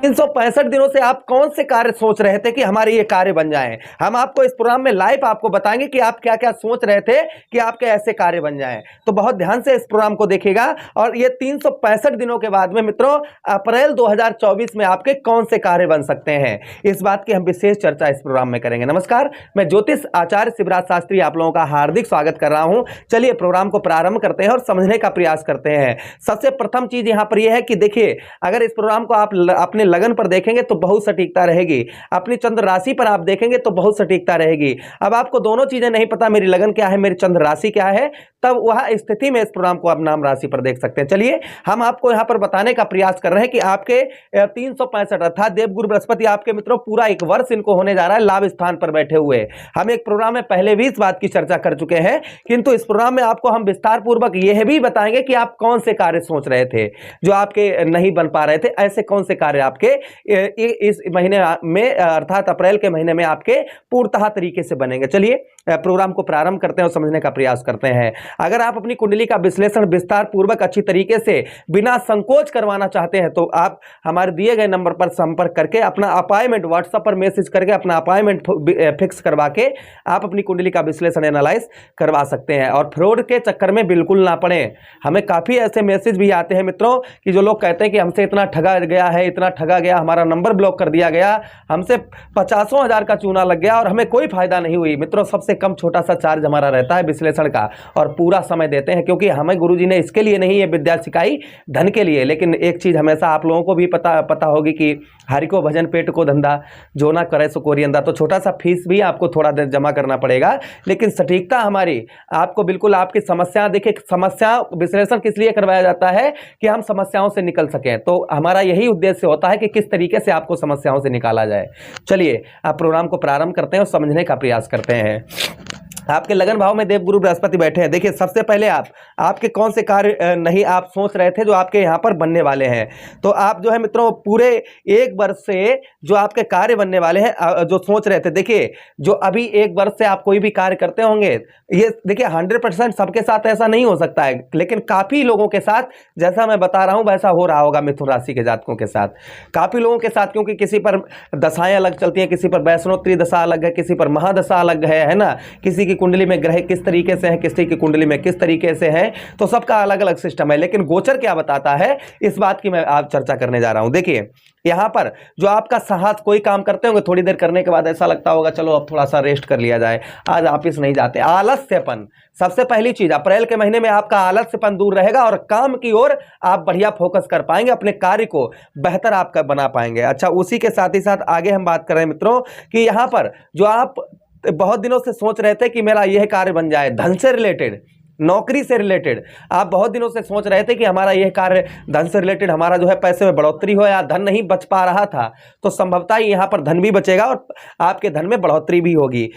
365 दिनों से आप कौन से कार्य सोच रहे थे कि हमारे ये कार्य बन जाएं। हम आपको इस प्रोग्राम में लाइव आपको बताएंगे कि आप क्या क्या सोच रहे थे कि आपके ऐसे कार्य बन जाएं। तो बहुत ध्यान से इस प्रोग्राम को देखिएगा और ये 365 दिनों के बाद में मित्रों अप्रैल 2024 में आपके कौन से कार्य बन सकते हैं, इस बात की हम विशेष चर्चा इस प्रोग्राम में करेंगे। नमस्कार, मैं ज्योतिष आचार्य शिवराज शास्त्री आप लोगों का हार्दिक स्वागत कर रहा हूं। चलिए प्रोग्राम को प्रारंभ करते हैं और समझने का प्रयास करते हैं। सबसे प्रथम चीज यहां पर यह है कि देखिए, अगर इस प्रोग्राम को आप अपने लगन पर देखेंगे तो बहुत सटीकता रहेगी, अपनी चंद्र राशि पर आप देखेंगे तो बहुत सटीकता रहेगी। अब आपको दोनों चीजें नहीं पता, मेरी लगन क्या है, मेरी चंद्र राशि क्या है, तब वह स्थिति में इस प्रोग्राम को आप नाम राशि पर देख सकते हैं। चलिए हम आपको यहां पर बताने का प्रयास कर रहे हैं कि आपके 365 अर्थात देवगुरु बृहस्पति आपके मित्रों पूरा एक वर्ष इनको होने जा रहा है लाभ स्थान पर बैठे हुए। हम एक प्रोग्राम में पहले भी इस बात की चर्चा कर चुके हैं, किंतु इस प्रोग्राम में आपको हम विस्तार पूर्वक यह भी बताएंगे कि आप कौन से कार्य सोच रहे थे जो आपके नहीं बन पा रहे थे, ऐसे कौन से कार्य आपके इस महीने में अर्थात अप्रैल के महीने में आपके पूर्णतः तरीके से बनेंगे। चलिए प्रोग्राम को प्रारंभ करते हैं और समझने का प्रयास करते हैं। अगर आप अपनी कुंडली का विश्लेषण विस्तार पूर्वक अच्छी तरीके से बिना संकोच करवाना चाहते हैं तो आप हमारे दिए गए नंबर पर संपर्क करके अपना अपॉइंटमेंट व्हाट्सएप पर मैसेज करके अपना अपॉइंटमेंट फिक्स करवा के आप अपनी कुंडली का विश्लेषण एनालाइज करवा सकते हैं और फ्रॉड के चक्कर में बिल्कुल ना पड़े। हमें काफी ऐसे मैसेज भी आते हैं मित्रों कि जो लोग कहते हैं कि हमसे इतना ठगा गया है, इतना ठगा गया, हमारा नंबर ब्लॉक कर दिया गया, हमसे 50,000 का चूना लग गया और हमें कोई फायदा नहीं हुई। मित्रों सबसे कम छोटा सा चार्ज हमारा रहता है विश्लेषण का और पूरा समय देते हैं, क्योंकि हमें गुरुजी ने इसके लिए नहीं ये विद्या सिखाई धन के लिए। लेकिन एक चीज हमेशा आप लोगों को भी पता होगी कि हरि को भजन पेट को धंधा, जो ना करे सो कोरी अंधा। तो छोटा सा फीस भी आपको थोड़ा जमा करना पड़ेगा, लेकिन सटीकता हमारी आपको बिल्कुल आपकी समस्या, देखिए समस्या विश्लेषण किस लिए करवाया जाता है कि हम समस्याओं से निकल सकें। तो हमारा यही उद्देश्य होता है कि किस तरीके से आपको समस्याओं से निकाला जाए। चलिए आप प्रोग्राम को प्रारंभ करते हैं और समझने का प्रयास करते हैं। आपके लगन भाव में देवगुरु बृहस्पति बैठे हैं। देखिए सबसे पहले आपके कौन से कार्य नहीं आप सोच रहे थे जो आपके यहाँ पर बनने वाले हैं। तो आप जो है मित्रों पूरे एक वर्ष से जो आपके कार्य बनने वाले हैं जो सोच रहे थे, देखिए जो अभी एक वर्ष से आप कोई भी कार्य करते होंगे, ये देखिए 100% सबके साथ ऐसा नहीं हो सकता है, लेकिन काफी लोगों के साथ जैसा मैं बता रहा हूं वैसा हो रहा होगा मिथुन राशि के जातकों के साथ, काफी लोगों के साथ, क्योंकि किसी पर दशाएं अलग चलती हैं, किसी पर वैष्णोत्तरी दशा अलग है, किसी पर महादशा अलग है ना, किसी कुंडली में ग्रह किस तरीके से है, किसी की कुंडली में किस तरीके से है, तो सबका अलग अलग सिस्टम है। लेकिन गोचर क्या बताता है इस बात की मैं आप चर्चा करने जा रहा हूं। देखिए यहां पर जो आपका साहस, कोई काम करते होंगे थोड़ी देर करने के बाद ऐसा लगता होगा चलो अब थोड़ा सा रेस्ट कर लिया जाए, आज ऑफिस नहीं जाते, आलस्यपन सबसे पहली चीज। अप्रैल के महीने में आपका आलस्यपन दूर रहेगा और काम की ओर आप बढ़िया फोकस कर पाएंगे, अपने कार्य को बेहतर आपका बना पाएंगे। अच्छा, उसी के साथ ही साथ आगे हम बात कर रहे हैं मित्रों कि यहां पर जो आप बहुत दिनों से सोच रहे थे कि मेरा यह कार्य बन जाए, धन से रिलेटेड, नौकरी से रिलेटेड, आप बहुत दिनों से सोच रहे थे कि हमारा यह कार्य धन से रिलेटेड, हमारा जो है पैसे में बढ़ोतरी हो या धन नहीं बच पा रहा था, तो संभवतः यहाँ पर धन भी बचेगा और आपके धन में बढ़ोतरी भी होगी।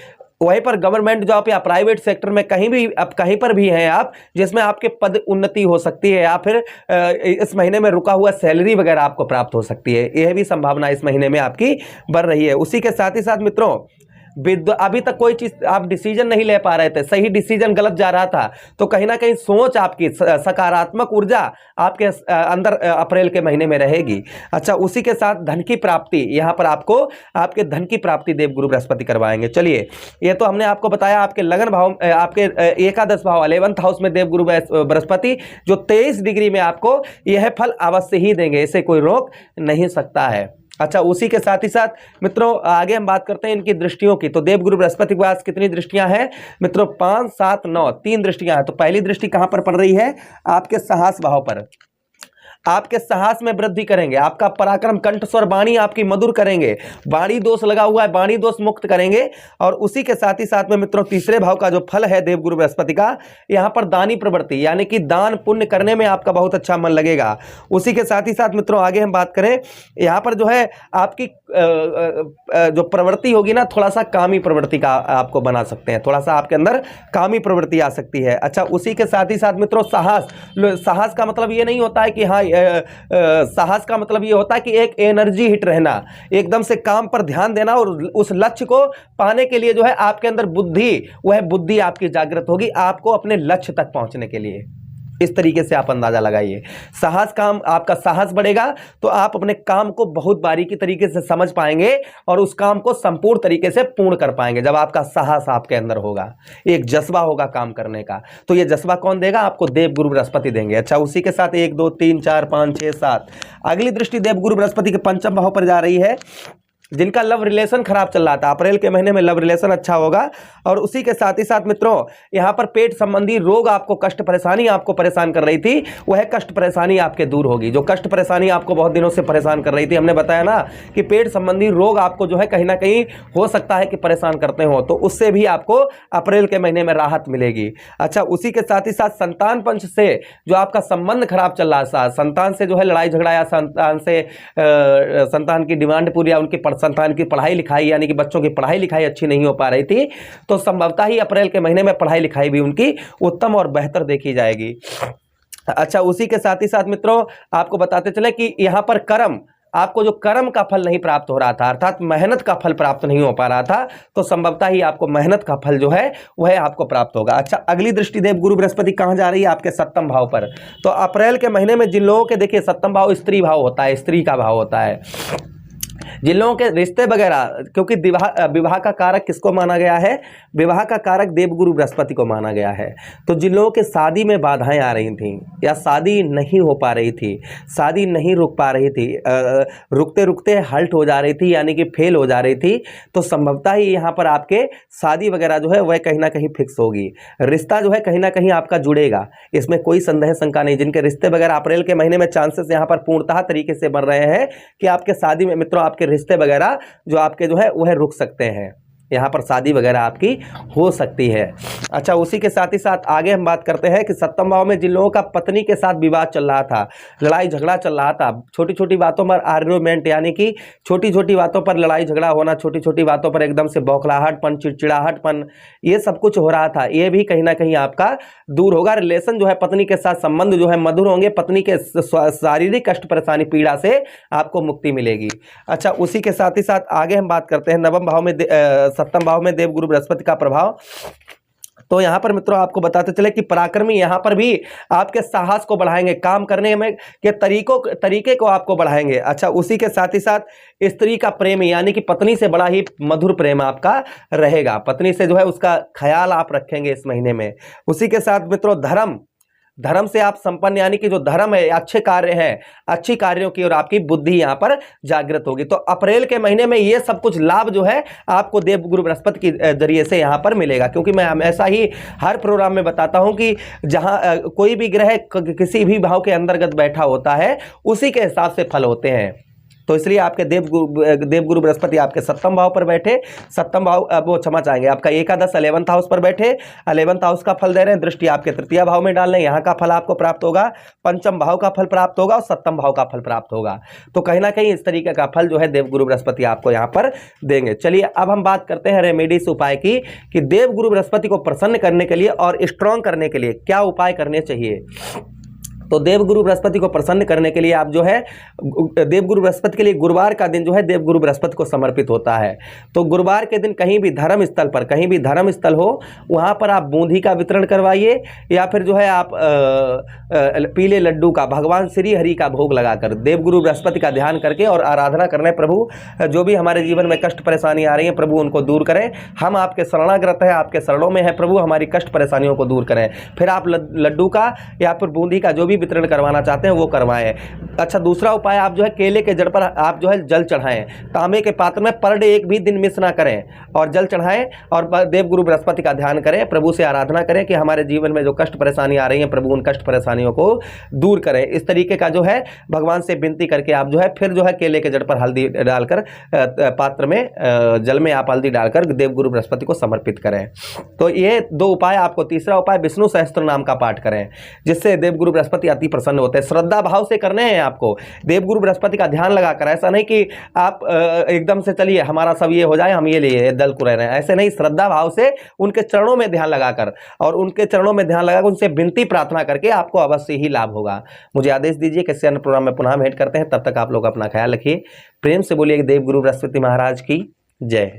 वहीं पर गवर्नमेंट जॉब या प्राइवेट सेक्टर में कहीं पर भी हैं आप जिसमें आपके पद उन्नति हो सकती है, या फिर इस महीने में रुका हुआ सैलरी वगैरह आपको प्राप्त हो सकती है, यह भी संभावना इस महीने में आपकी बढ़ रही है। उसी के साथ ही साथ मित्रों अभी तक कोई चीज आप डिसीजन नहीं ले पा रहे थे, सही डिसीजन गलत जा रहा था, तो कहीं ना कहीं सोच आपकी, सकारात्मक ऊर्जा आपके अंदर अप्रैल के महीने में रहेगी। अच्छा, उसी के साथ धन की प्राप्ति, यहां पर आपको आपके धन की प्राप्ति देवगुरु बृहस्पति करवाएंगे। चलिए ये तो हमने आपको बताया आपके लगन भाव, आपके एकादश भाव 11th हाउस में देवगुरु बृहस्पति जो 23 डिग्री में आपको यह फल अवश्य ही देंगे, इसे कोई रोक नहीं सकता है। अच्छा, उसी के साथ ही साथ मित्रों आगे हम बात करते हैं इनकी दृष्टियों की। तो देवगुरु बृहस्पति के पास कितनी दृष्टियां हैं मित्रों? 5, 7, 9, 3 दृष्टियां हैं। तो पहली दृष्टि कहां पर पड़ रही है? आपके साहस भाव पर। आपके साहस में वृद्धि करेंगे, आपका पराक्रम, कंठस्वर वाणी आपकी मधुर करेंगे, वाणी दोष लगा हुआ है वाणी दोष मुक्त करेंगे। और उसी के साथ ही साथ में मित्रों तीसरे भाव का जो फल है देवगुरु बृहस्पति का, यहां पर दानी प्रवृत्ति, यानी कि दान पुण्य करने में आपका बहुत अच्छा मन लगेगा। उसी के साथ ही साथ मित्रों आगे हम बात करें, यहां पर जो है आपकी जो प्रवृत्ति होगी ना, थोड़ा सा कामी प्रवृत्ति का आपको बना सकते हैं, थोड़ा सा आपके अंदर कामी प्रवृत्ति आ सकती है। अच्छा, उसी के साथ ही साथ मित्रों साहस का मतलब ये नहीं होता है कि हाँ, साहस का मतलब ये होता है कि एक एनर्जी हिट रहना, एकदम से काम पर ध्यान देना और उस लक्ष्य को पाने के लिए जो है आपके अंदर बुद्धि, वह बुद्धि आपकी जागृत होगी आपको अपने लक्ष्य तक पहुंचने के लिए। इस तरीके से आप अंदाजा लगाइए। साहस, काम आपका साहस बढ़ेगा तो आप अपने काम को बहुत बारीकी तरीके से समझ पाएंगे और उस काम को संपूर्ण तरीके से पूर्ण कर पाएंगे। जब आपका साहस आपके अंदर होगा, एक जज्बा होगा काम करने का, तो ये जज्बा कौन देगा? आपको देवगुरु बृहस्पति देंगे। अच्छा, उसी के साथ 1 2 3 4 5 6 7 अगली दृष्टि देवगुरु बृहस्पति के पंचम भाव पर जा रही है। जिनका लव रिलेशन खराब चल रहा था, अप्रैल के महीने में लव रिलेशन अच्छा होगा। और उसी के साथ ही साथ मित्रों, यहाँ पर पेट संबंधी रोग, आपको कष्ट परेशानी आपको परेशान कर रही थी, वह कष्ट परेशानी आपके दूर होगी। जो कष्ट परेशानी आपको बहुत दिनों से परेशान कर रही थी, हमने बताया ना कि पेट संबंधी रोग आपको जो है कहीं ना कहीं हो सकता है कि परेशान करते हो, तो उससे भी आपको अप्रैल के महीने में राहत मिलेगी। अच्छा, उसी के साथ ही साथ संतान पंच से जो आपका संबंध खराब चल रहा था, संतान से जो है लड़ाई झगड़ा या संतान से संतान की डिमांड पूरी या उनकी संतान की पढ़ाई लिखाई यानी कि बच्चों की पढ़ाई लिखाई अच्छी नहीं हो पा रही थी, तो संभवतः ही अप्रैल के महीने में पढ़ाई लिखाई भी उनकी उत्तम और बेहतर देखी जाएगी। अच्छा, उसी के साथ ही साथ मित्रों आपको बताते चले कि यहां पर कर्म, आपको जो कर्म का फल नहीं प्राप्त हो रहा था, अर्थात मेहनत का फल प्राप्त नहीं हो पा रहा था, तो संभवतः ही आपको मेहनत का फल जो है वह आपको प्राप्त होगा। अच्छा, अगली दृष्टि देव गुरु बृहस्पति कहां जा रही है? आपके सप्तम भाव पर। तो अप्रैल के महीने में जिन लोगों के, देखिए सप्तम भाव स्त्री भाव होता है, स्त्री का भाव होता है, जिन लोगों के रिश्ते वगैरह, क्योंकि विवाह का कारक किसको माना गया है? विवाह का कारक देवगुरु बृहस्पति को माना गया है। तो जिन लोगों के शादी में बाधाएं आ रही थी या शादी नहीं हो पा रही थी, शादी नहीं रुक पा रही थी, रुकते रुकते हल्ट हो जा रही थी यानी कि फेल हो जा रही थी, तो संभवतः ही यहाँ पर आपके शादी वगैरह जो है वह कहीं ना कहीं फिक्स होगी। रिश्ता जो है कहीं ना कहीं आपका जुड़ेगा, इसमें कोई संदेह शंका नहीं। जिनके रिश्ते वगैरह अप्रैल के महीने में चांसेस यहाँ पर पूर्णतः तरीके से बन रहे हैं कि आपके शादी में मित्रों, आपके रिश्ते वगैरह जो आपके जो है वह रुक सकते हैं, यहाँ पर शादी वगैरह आपकी हो सकती है। अच्छा, उसी के साथ ही साथ आगे हम बात करते हैं कि सप्तम भाव में जिन लोगों का पत्नी के साथ विवाद चल रहा था, लड़ाई झगड़ा चल रहा था, छोटी छोटी बातों पर आर्ग्यूमेंट यानी कि छोटी छोटी बातों पर लड़ाई झगड़ा होना, छोटी छोटी बातों पर एकदम से बौखलाहटपन, चिड़चिड़ाहटपन, ये सब कुछ हो रहा था, ये भी कहीं ना कहीं आपका दूर होगा। रिलेशन जो है, पत्नी के साथ संबंध जो है मधुर होंगे, पत्नी के शारीरिक कष्ट परेशानी पीड़ा से आपको मुक्ति मिलेगी। अच्छा, उसी के साथ ही साथ आगे हम बात करते हैं नवम भाव में, सप्तम भाव में देवगुरु बृहस्पति का प्रभाव। तो यहाँ पर मित्रों आपको बताते चले कि पराक्रमी यहाँ पर भी आपके साहस को बढ़ाएंगे, काम करने में के तरीके को आपको बढ़ाएंगे। अच्छा, उसी के साथ ही साथ स्त्री का प्रेम यानी कि पत्नी से बड़ा ही मधुर प्रेम आपका रहेगा, पत्नी से जो है उसका ख्याल आप रखेंगे इस महीने में। उसी के साथ मित्रों धर्म से आप संपन्न यानी कि जो धर्म है, अच्छे कार्य हैं, अच्छी कार्यों की और आपकी बुद्धि यहाँ पर जागृत होगी। तो अप्रैल के महीने में ये सब कुछ लाभ जो है आपको देवगुरु बृहस्पति के जरिए से यहाँ पर मिलेगा, क्योंकि मैं हमेशा ही हर प्रोग्राम में बताता हूँ कि जहाँ कोई भी ग्रह किसी भी भाव के अंतर्गत बैठा होता है उसी के हिसाब से फल होते हैं। तो इसलिए आपके देवगुरु बृहस्पति आपके सप्तम भाव पर बैठे, सप्तम भाव वो क्षमा चाहेंगे आपका एकादश 11th हाउस पर बैठे, 11th हाउस का फल दे रहे हैं, दृष्टि आपके तृतीय भाव में डाल रहे हैं, यहाँ का फल आपको प्राप्त होगा, पंचम भाव का फल प्राप्त होगा और सप्तम भाव का फल प्राप्त होगा। तो कहीं ना कहीं इस तरीके का फल जो है देवगुरु बृहस्पति आपको यहाँ पर देंगे। चलिए अब हम बात करते हैं रेमेडीज उपाय की, कि देवगुरु बृहस्पति को प्रसन्न करने के लिए और स्ट्रॉन्ग करने के लिए क्या उपाय करने चाहिए। तो देवगुरु बृहस्पति को प्रसन्न करने के लिए आप जो है, देवगुरु बृहस्पति के लिए गुरुवार का दिन जो है देवगुरु बृहस्पति को समर्पित होता है। तो गुरुवार के दिन कहीं भी धर्म स्थल पर, कहीं भी धर्म स्थल हो वहाँ पर आप बूंदी का वितरण करवाइए, या फिर जो है आप पीले लड्डू का भगवान श्री हरि का भोग लगाकर देवगुरु बृहस्पति का ध्यान करके और आराधना करने, प्रभु जो भी हमारे जीवन में कष्ट परेशानी आ रही है प्रभु उनको दूर करें, हम आपके शरणागत हैं, आपके शरणों में है प्रभु, हमारी कष्ट परेशानियों को दूर करें। फिर आप लड्डू का या फिर बूंदी का जो भी वितरण करवाना चाहते हैं वो करवाएं। अच्छा, दूसरा उपाय आप जो है केले के जड़ पर आप जो है जल चढ़ाएं, तांबे के पात्र में पर डे एक भी दिन मिस ना करें और जल चढ़ाएं और देवगुरु बृहस्पति का ध्यान करें, प्रभु से आराधना करें कि हमारे जीवन में जो कष्ट परेशानी आ रही है प्रभु उन कष्ट परेशानियों को दूर करें। इस तरीके का जो है भगवान से विनती करके आप जो है फिर जो है केले के जड़ पर हल्दी डालकर पात्र में जल में आप हल्दी डालकर देवगुरु बृहस्पति को समर्पित करें। तो ये दो उपाय आपको। तीसरा उपाय विष्णु सहस्त्र नाम का पाठ करें, जिससे देवगुरु बृहस्पति अति प्रसन्न होते हैं। श्रद्धा भाव से करने हैं आपको, देवगुरु बृहस्पति का ध्यान लगाकर, ऐसा नहीं कि आप एकदम से चलिए हमारा सब ये हो जाए हम ये लिए दल को रह रहे हैं, ऐसे नहीं, श्रद्धा भाव से उनके चरणों में ध्यान लगाकर और उनके चरणों में ध्यान लगाकर उनसे विनती प्रार्थना करके आपको अवश्य ही लाभ होगा। मुझे आदेश दीजिए, किसी अन्य प्रोग्राम में पुनः भेंट करते हैं, तब तक आप लोग अपना ख्याल रखिए। प्रेम से बोलिए देवगुरु बृहस्पति महाराज की जय।